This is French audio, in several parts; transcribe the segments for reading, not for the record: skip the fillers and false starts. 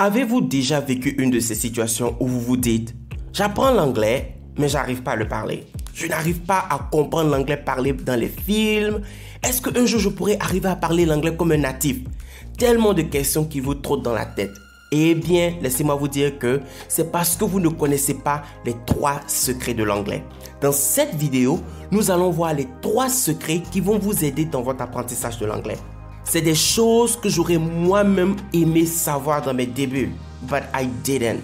Avez-vous déjà vécu une de ces situations où vous vous dites « J'apprends l'anglais, mais j'arrive pas à le parler. Je n'arrive pas à comprendre l'anglais parlé dans les films. Est-ce qu'un jour je pourrais arriver à parler l'anglais comme un natif ?» Tellement de questions qui vous trottent dans la tête. Eh bien, laissez-moi vous dire que c'est parce que vous ne connaissez pas les 3 secrets de l'anglais. Dans cette vidéo, nous allons voir les 3 secrets qui vont vous aider dans votre apprentissage de l'anglais. C'est des choses que j'aurais moi-même aimé savoir dans mes débuts, but I didn't.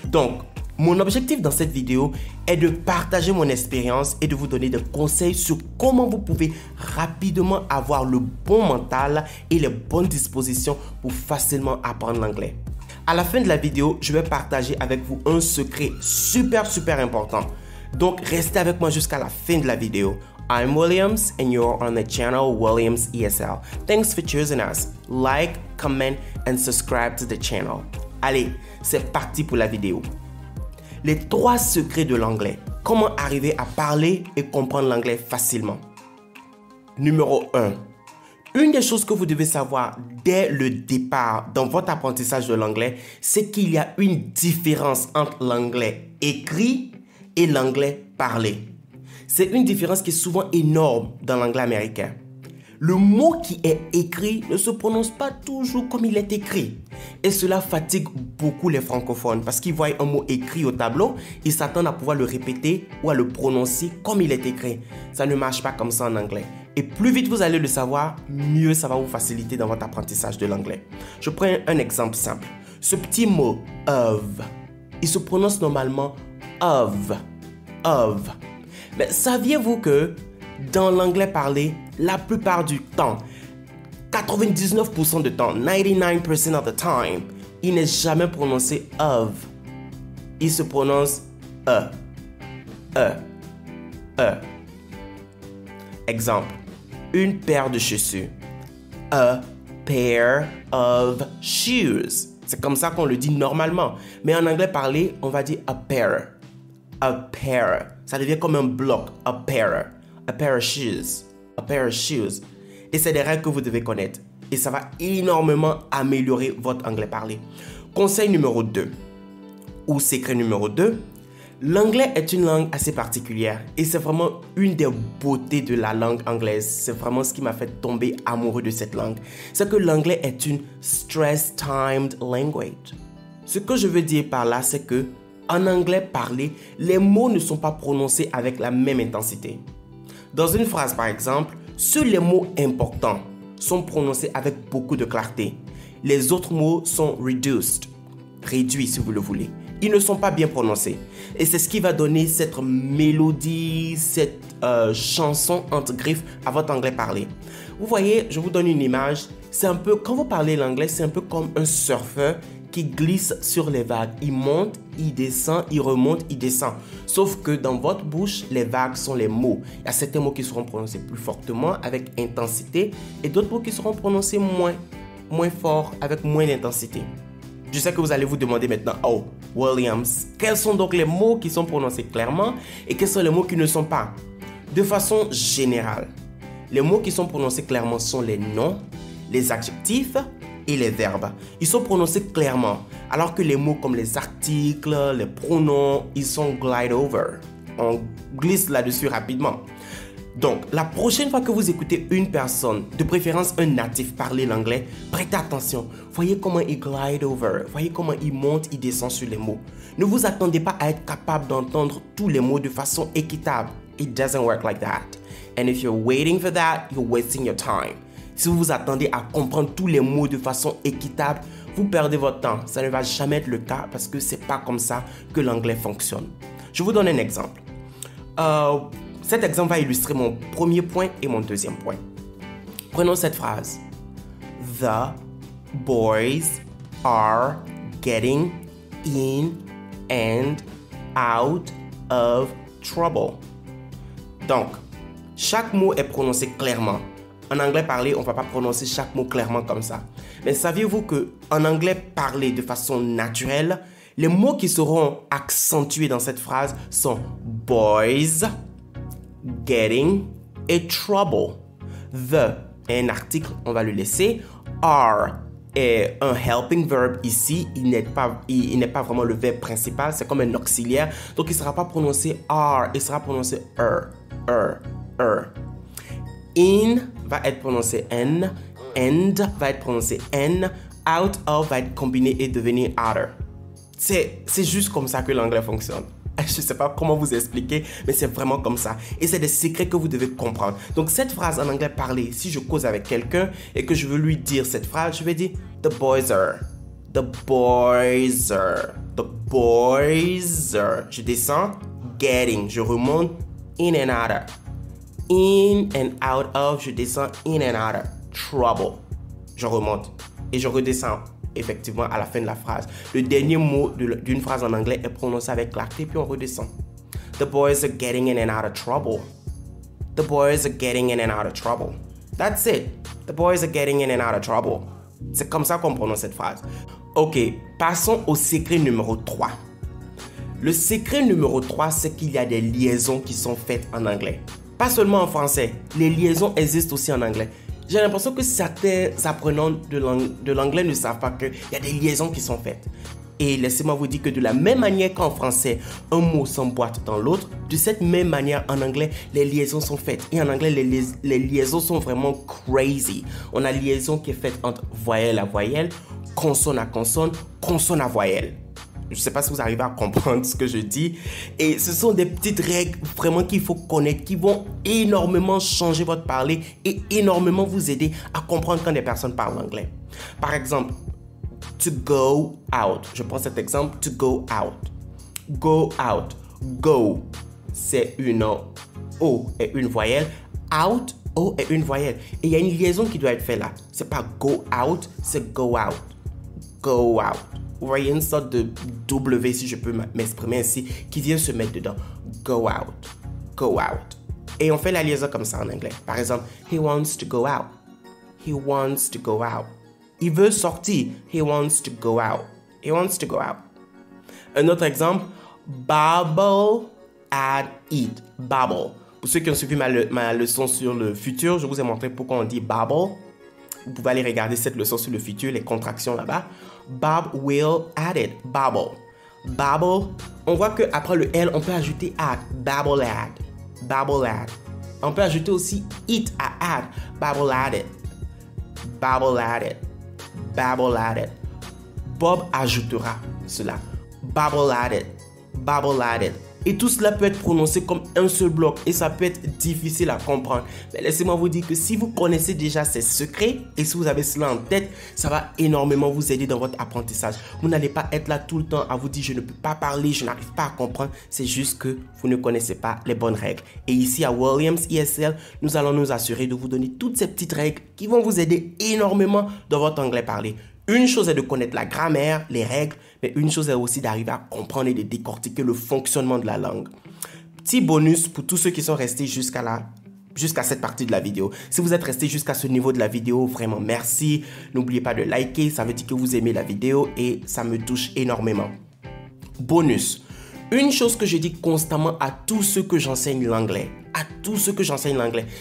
Donc, mon objectif dans cette vidéo est de partager mon expérience et de vous donner des conseils sur comment vous pouvez rapidement avoir le bon mental et les bonnes dispositions pour facilement apprendre l'anglais. À la fin de la vidéo, je vais partager avec vous un secret super important. Donc, restez avec moi jusqu'à la fin de la vidéo. I'm Williams and you're on the channel Williams ESL. Thanks for choosing us. Like, comment and subscribe to the channel. Allez, c'est parti pour la vidéo. Les 3 secrets de l'anglais. Comment arriver à parler et comprendre l'anglais facilement. Numéro 1. Une des choses que vous devez savoir dès le départ dans votre apprentissage de l'anglais, c'est qu'il y a une différence entre l'anglais écrit et l'anglais parlé. C'est une différence qui est souvent énorme dans l'anglais américain. Le mot qui est écrit ne se prononce pas toujours comme il est écrit. Et cela fatigue beaucoup les francophones parce qu'ils voient un mot écrit au tableau, ils s'attendent à pouvoir le répéter ou à le prononcer comme il est écrit. Ça ne marche pas comme ça en anglais. Et plus vite vous allez le savoir, mieux ça va vous faciliter dans votre apprentissage de l'anglais. Je prends un exemple simple. Ce petit mot « of », il se prononce normalement « of ». Mais saviez-vous que dans l'anglais parlé, la plupart du temps, 99% du temps, 99% of the time, il n'est jamais prononcé of. Il se prononce Exemple, une paire de chaussures. A pair of shoes. C'est comme ça qu'on le dit normalement. Mais en anglais parlé, on va dire a pair. A pair. Ça devient comme un bloc. A pair. A pair of shoes. A pair of shoes. Et c'est des règles que vous devez connaître. Et ça va énormément améliorer votre anglais parlé. Conseil numéro 2. Ou secret numéro 2. L'anglais est une langue assez particulière. Et c'est vraiment une des beautés de la langue anglaise. C'est vraiment ce qui m'a fait tomber amoureux de cette langue. C'est que l'anglais est une stress-timed language. Ce que je veux dire par là, c'est que en anglais parlé, les mots ne sont pas prononcés avec la même intensité. Dans une phrase par exemple, seuls les mots importants sont prononcés avec beaucoup de clarté. Les autres mots sont reduced, réduits si vous le voulez. Ils ne sont pas bien prononcés. Et c'est ce qui va donner cette mélodie, cette chanson entre griffes à votre anglais parlé. Vous voyez, je vous donne une image. C'est un peu, quand vous parlez l'anglais, c'est un peu comme un surfeur qui glisse sur les vagues. Il monte, il descend, il remonte, il descend. Sauf que dans votre bouche, les vagues sont les mots. Il y a certains mots qui seront prononcés plus fortement, avec intensité, et d'autres mots qui seront prononcés moins fort, avec moins d'intensité. Je sais que vous allez vous demander maintenant, oh, Williams, quels sont donc les mots qui sont prononcés clairement et quels sont les mots qui ne sont pas? De façon générale, les mots qui sont prononcés clairement sont les noms, les adjectifs et les verbes. Ils sont prononcés clairement, alors que les mots comme les articles, les pronoms, ils sont glide over. On glisse là-dessus rapidement. Donc, la prochaine fois que vous écoutez une personne, de préférence un natif parler l'anglais, prêtez attention. Voyez comment il glide over. Voyez comment il monte, il descend sur les mots. Ne vous attendez pas à être capable d'entendre tous les mots de façon équitable. It doesn't work like that. And if you're waiting for that, you're wasting your time. Si vous vous attendez à comprendre tous les mots de façon équitable, vous perdez votre temps. Ça ne va jamais être le cas parce que c'est pas comme ça que l'anglais fonctionne. Je vous donne un exemple. Cet exemple va illustrer mon premier point et mon deuxième point. Prenons cette phrase. The boys are getting in and out of trouble. Donc, chaque mot est prononcé clairement. En anglais parlé, on ne va pas prononcer chaque mot clairement comme ça. Mais saviez-vous qu'en anglais parlé de façon naturelle, les mots qui seront accentués dans cette phrase sont boys, getting et trouble. The est un article, on va le laisser. Are est un helping verb ici. Il n'est pas vraiment le verbe principal. C'est comme un auxiliaire. Donc, il ne sera pas prononcé are. Il sera prononcé er. In va être prononcé n. End va être prononcé n. Out of va être combiné et devenir outer. C'est juste comme ça que l'anglais fonctionne. Je ne sais pas comment vous expliquer, mais c'est vraiment comme ça. Et c'est des secrets que vous devez comprendre. Donc, cette phrase en anglais parlé, si je cause avec quelqu'un et que je veux lui dire cette phrase, je vais dire The boys are. The boys are. The boys are. Je descends, getting. Je remonte, in and out of. In and out of. Je descends, in and out of. Trouble. Je remonte et je redescends. Effectivement, à la fin de la phrase. Le dernier mot d'une phrase en anglais est prononcé avec clarté, puis on redescend. The boys are getting in and out of trouble. The boys are getting in and out of trouble. That's it. The boys are getting in and out of trouble. C'est comme ça qu'on prononce cette phrase. Ok, passons au secret numéro 3. Le secret numéro 3, c'est qu'il y a des liaisons qui sont faites en anglais. Pas seulement en français, les liaisons existent aussi en anglais. J'ai l'impression que certains apprenants de l'anglais ne savent pas qu'il y a des liaisons qui sont faites. Et laissez-moi vous dire que de la même manière qu'en français, un mot s'emboîte dans l'autre, de cette même manière en anglais, les liaisons sont faites. Et en anglais, les liaisons sont vraiment crazy. On a liaison qui est faite entre voyelle à voyelle, consonne à consonne, consonne à voyelle. Je ne sais pas si vous arrivez à comprendre ce que je dis. Et ce sont des petites règles vraiment qu'il faut connaître, qui vont énormément changer votre parler et énormément vous aider à comprendre quand des personnes parlent anglais. Par exemple, to go out. Je prends cet exemple, to go out. Go out. Go, c'est une O et une voyelle. Out, O et une voyelle. Et il y a une liaison qui doit être faite là. C'est pas go out, c'est go out. Go out. Vous voyez une sorte de W, si je peux m'exprimer ainsi, qui vient se mettre dedans. Go out. Go out. Et on fait la liaison comme ça en anglais. Par exemple, he wants to go out. He wants to go out. Il veut sortir. He wants to go out. He wants to go out. Un autre exemple, babble and eat. Babble. Pour ceux qui ont suivi ma leçon sur le futur, je vous ai montré pourquoi on dit babble. Vous pouvez aller regarder cette leçon sur le futur, les contractions là-bas. Bob will add it. Babble. Babble. On voit qu'après le L, on peut ajouter add. Babble add. Babble add. On peut ajouter aussi it à add. Babble add it. Babble add it. Babble add it. Bob ajoutera cela. Babble add it. Babble add it. Et tout cela peut être prononcé comme un seul bloc et ça peut être difficile à comprendre. Mais laissez-moi vous dire que si vous connaissez déjà ces secrets et si vous avez cela en tête, ça va énormément vous aider dans votre apprentissage. Vous n'allez pas être là tout le temps à vous dire je ne peux pas parler, je n'arrive pas à comprendre. C'est juste que vous ne connaissez pas les bonnes règles. Et ici à Williams ESL, nous allons nous assurer de vous donner toutes ces petites règles qui vont vous aider énormément dans votre anglais parlé. Une chose est de connaître la grammaire, les règles, mais une chose est aussi d'arriver à comprendre et de décortiquer le fonctionnement de la langue. Petit bonus pour tous ceux qui sont restés jusqu'à cette partie de la vidéo. Si vous êtes resté jusqu'à ce niveau de la vidéo, vraiment merci. N'oubliez pas de liker, ça veut dire que vous aimez la vidéo et ça me touche énormément. Bonus. Une chose que je dis constamment à tous ceux que j'enseigne l'anglais,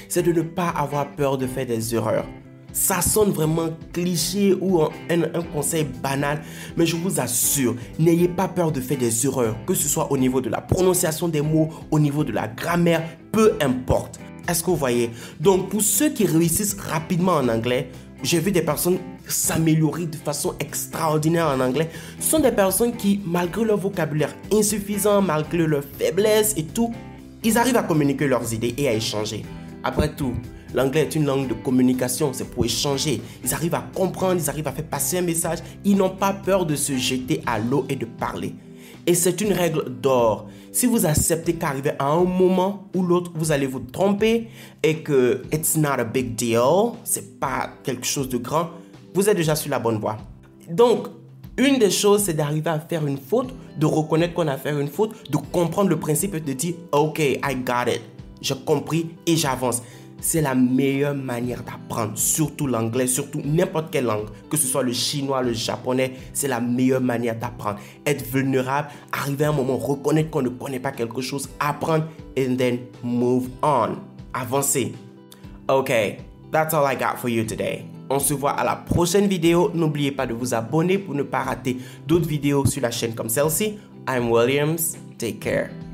c'est de ne pas avoir peur de faire des erreurs. Ça sonne vraiment cliché ou un conseil banal, mais je vous assure, n'ayez pas peur de faire des erreurs, que ce soit au niveau de la prononciation des mots, au niveau de la grammaire, peu importe. Est-ce que vous voyez? Donc, pour ceux qui réussissent rapidement en anglais, j'ai vu des personnes s'améliorer de façon extraordinaire en anglais. Ce sont des personnes qui, malgré leur vocabulaire insuffisant, malgré leur faiblesse et tout, ils arrivent à communiquer leurs idées et à échanger. Après tout, l'anglais est une langue de communication, c'est pour échanger. Ils arrivent à comprendre, ils arrivent à faire passer un message. Ils n'ont pas peur de se jeter à l'eau et de parler. Et c'est une règle d'or. Si vous acceptez qu'arriver à un moment ou l'autre, vous allez vous tromper et que it's not a big deal, c'est pas quelque chose de grand, vous êtes déjà sur la bonne voie. Donc, une des choses, c'est d'arriver à faire une faute, de reconnaître qu'on a fait une faute, de comprendre le principe et de dire « Ok, I got it ». J'ai compris et j'avance. C'est la meilleure manière d'apprendre, surtout l'anglais, surtout n'importe quelle langue, que ce soit le chinois, le japonais, c'est la meilleure manière d'apprendre. Être vulnérable, arriver à un moment, reconnaître qu'on ne connaît pas quelque chose, apprendre, and then move on. Avancer. Okay, that's all I got for you today. On se voit à la prochaine vidéo. N'oubliez pas de vous abonner pour ne pas rater d'autres vidéos sur la chaîne comme celle-ci. I'm Williams. Take care.